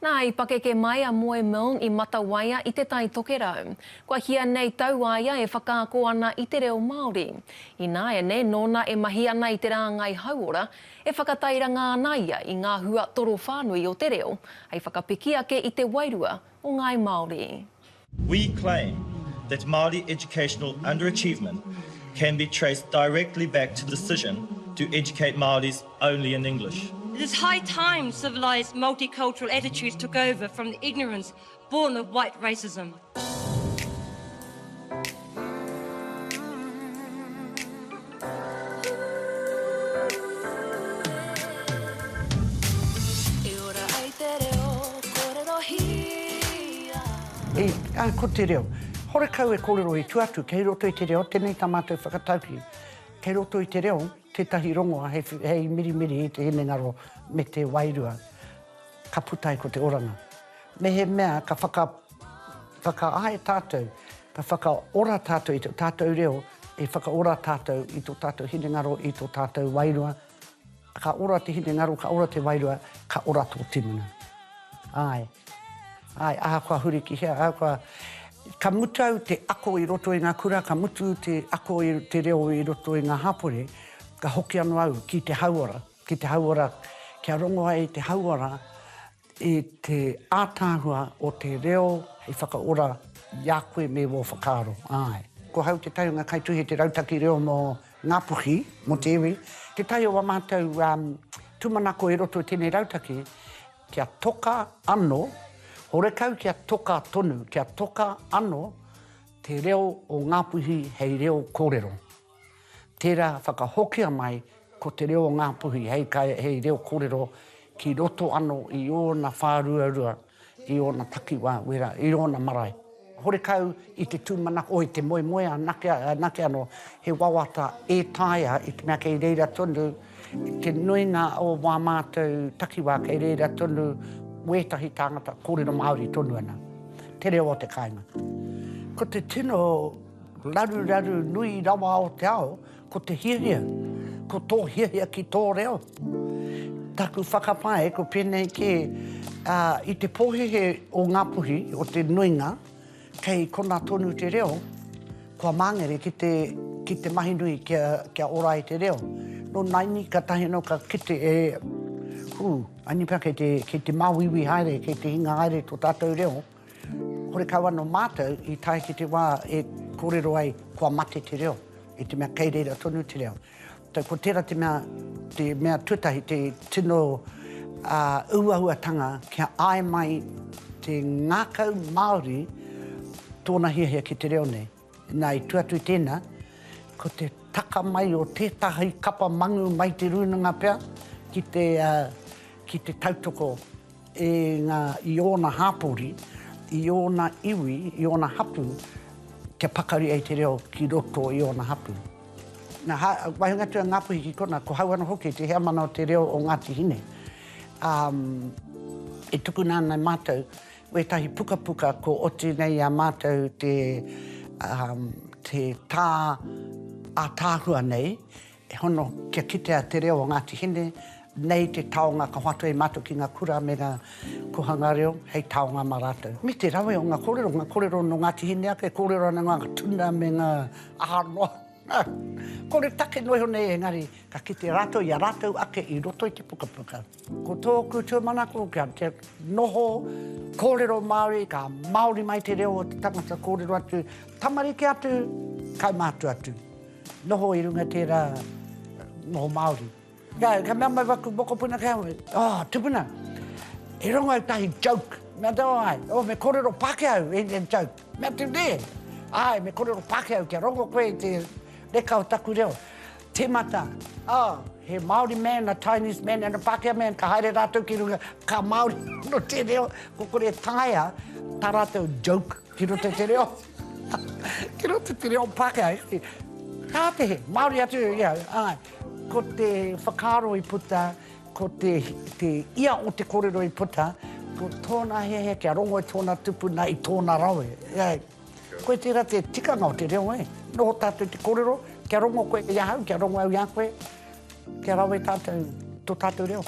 Nā I pakeke mai a Moe Milne I Matawaia I te tai tokerau. Kua hia nei tauaia e whakaako ana I te reo Māori. I nā e ne nōna e mahi ana I te rāngai hauora e whakatairanga ana ia I ngā hua toro whānui o te reo, hei whakapiki ake I te wairua o ngai Māori. We claim that Māori educational underachievement can be traced directly back to the decision to educate Māoris only in English. It is high time civilised multicultural attitudes took over from the ignorance born of white racism. Ko te reo. Hore kau e kōrero I tuatu, kei roto I te reo, tēnei tā mātou whakatauki. Kei roto I te reo, tētahi rongoa, hei mirimiri I te hinengaro me te wairua. Ka putai ko te oranga. Me he mea ka whakaae tātou, ka whakaora tātou I te tātou reo, e whakaora tātou I tō tātou hinengaro I tō tātou wairua. Ka ora te hinengaro, ka ora te wairua, ka ora tō tinuna. Ai, aha kua huri ki hea, aha kua... Ka mutau te ako I roto I ngā kura, ka mutu te ako I te reo I roto I ngā hapore, ka hoki anu au ki te hauora, kia rongoa I te hauora, I te ātāhua o te reo, hei whakaora ia koe me wō whakaaro. Ai. Ko hau te taiunga kaituhi te rautaki reo mō ngā puhi, mō te iwi, te tai o wa mātou tumanako I roto I tēnei rautaki, kia toka anō, hore kau kia toka tonu, kia toka anō te reo o ngā puhi hei reo kōrero. Tērā whakahokia mai ko te reo o ngā puhi hei reo kōrero ki roto anō I ōna whāruarua, I ōna takiwa wera, I ōna marae. Hore kau I te tūmanako o I te moe nake anō he wawata e taia I te mea kei reira tonu, te nuinga o wā mātou takiwa kei reira tonu, wētahi tāngata kōrero Māori tonu ana. Te reo o te kāinga. Ko te tino raru nui rawa o te ao, ko te hiahia. Ko tō hiahia ki tō reo. Taku whakapae, ko pēnei ke I te pōhehe o ngā puhi, o te nuinga, kei kona tonu te reo, kua māngere ki te mahi nui kia ora I te reo. No naini ka tahi no ka kite Anipa kei te mauiwi haere, kei te hinga haere tō tātou reo, hore kau anō mātou I tai ki te wā e kōrero ai kua mate te reo, I te mea kei reira tonu te reo. Tau ko tērā te mea tutahi, te tino uahuatanga kia ai mai te ngākau Māori tōna hiahia ki te reo nei. Nā I tuatu I tēnā, ko te taka mai o tētahi kapa mangu mai te runanga pea, ki te tautoko I ōna hāpori, I ōna iwi, I ōna hapu, kia pakari ai te reo ki roto I ōna hapu. Nā wahunga tua ngāpuhi ki kona, ko hau ana hoki te hea mana o te reo o Ngāti Hine. E tuku nānai mātou, wētahi puka ko oti nei a mātou te tā ātāhua nei, e hono kia kitea te reo o Ngāti Hine, nei te taonga ka whatu e mātou ki ngā kura me ngā kohanga reo, hei taonga mā rātou. Me te rawe o ngā kōrero no Ngāti Hine ake, kōrero ana ngā tuna me ngā ahanoa. Kore take noi honei engari, ka ki te rātou I a rātou ake I roto I te puka. Ko tōku tūmanako, kia te noho, kōrero Māori, ka Māori mai te reo o te tangata kōrero atu, tamariki atu, kau mātu atu. Noho I runga tērā noho Māori. Ka mea mai waku moko puna kia mai. Tupuna, e rongo au tahi joke. Mea tau ai, me kōrero pake au, e joke. Mea te ne, ai, me kōrero pake au, kia rongo koe te reka o taku reo. Te mata, he Māori man, a Chinese man, and a Pākehā man, ka haere rātou ki runga, ka Māori no te reo, ko kore taia, tā rātou joke ki roto te reo. Ki roto te reo Pākehā, kā te he, Māori atu, ai. Ko te whakaaro I puta, ko te ia o te kōrero I puta, ko tōna hehe kia rongo I tōna tupuna I tōna rawe. Koe tērā te tikanga o te reo e. Noho tātou te kōrero, kia rongo koe ia hau, kia rongo au ia koe, kia rawe tātou, tō tātou reo.